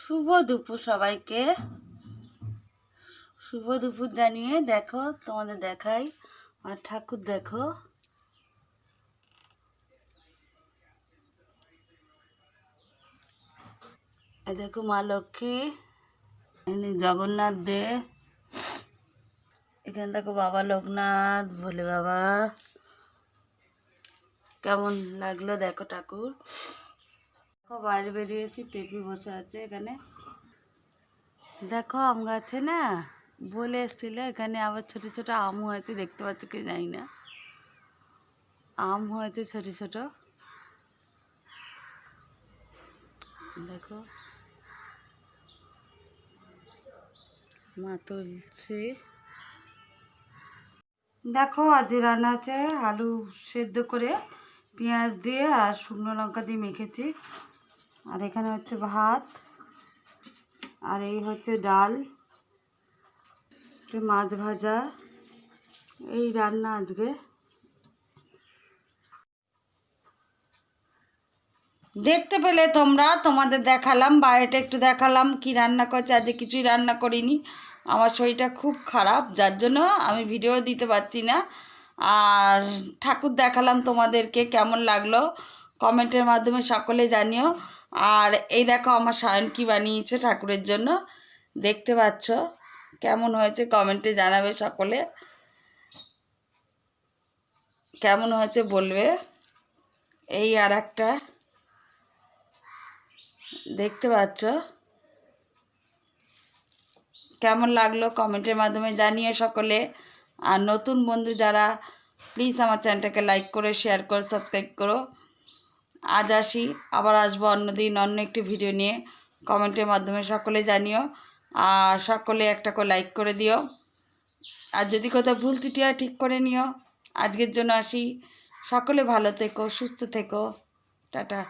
শুভ দুপুর সবাইকে। শুভ দুপুর জানিয়ে দেখো তোমাদের দেখাই আর ঠাকুর দেখো। দেখো মা লক্ষ্মী, এখানে জগন্নাথ দেব, এখানে দেখো বাবা লোকনাথ, ভোলে বাবা। কেমন লাগলো দেখো ঠাকুর। দেখো বাইরে বেরিয়েছি, টেপি বসে আছে এখানে। দেখো আম গাছে না বলে এসেছিল, এখানে আবার ছোট ছোট আম হয়েছে, দেখতে পাচ্ছ কি জানি না, আম হয়েছে ছোট ছোট। দেখো মা তুলসী। দেখো আজ রান্না আছে আলু সেদ্ধ করে পেঁয়াজ দিয়ে আর শুকনো লঙ্কা দিয়ে মেখেছি। আর এখানে হচ্ছে ভাত, আর এই হচ্ছে ডাল, মাছ ভাজা, এই রান্না আজকে। দেখতে পেলে তোমরা, তোমাদের দেখালাম, বাইরেটা একটু দেখালাম কি রান্না করছে। আজকে কিছুই রান্না করিনি, আমার শরীরটা খুব খারাপ, যার জন্য আমি ভিডিও দিতে পারছি না। আর ঠাকুর দেখালাম তোমাদেরকে, কেমন লাগলো কমেন্টের মাধ্যমে সকলে জানিও। আর এই দেখো আমার সায়ন কি বানিয়েছে ঠাকুরের জন্য, দেখতে পাচ্ছ কেমন হয়েছে কমেন্টে জানাবে সকলে, কেমন হয়েছে বলবে। এই আর একটা দেখতে পাচ্ছ, কেমন লাগলো কমেন্টের মাধ্যমে জানিয়ে সকলে। আর নতুন বন্ধু যারা, প্লিজ আমার চ্যানেলটাকে লাইক করে শেয়ার করে সাবস্ক্রাইব করো। আজ আসি, আবার আসবো অন্যদিন অন্য একটি ভিডিও নিয়ে, কমেন্টের মাধ্যমে সকলে জানিও। আর সকলে একটা করে লাইক করে দিও। আর যদি কোথাও ভুল ত্রুটি হয় ঠিক করে নিও। আজকের জন্য আসি, সকলে ভালো থেকো, সুস্থ থেকো, টাটা।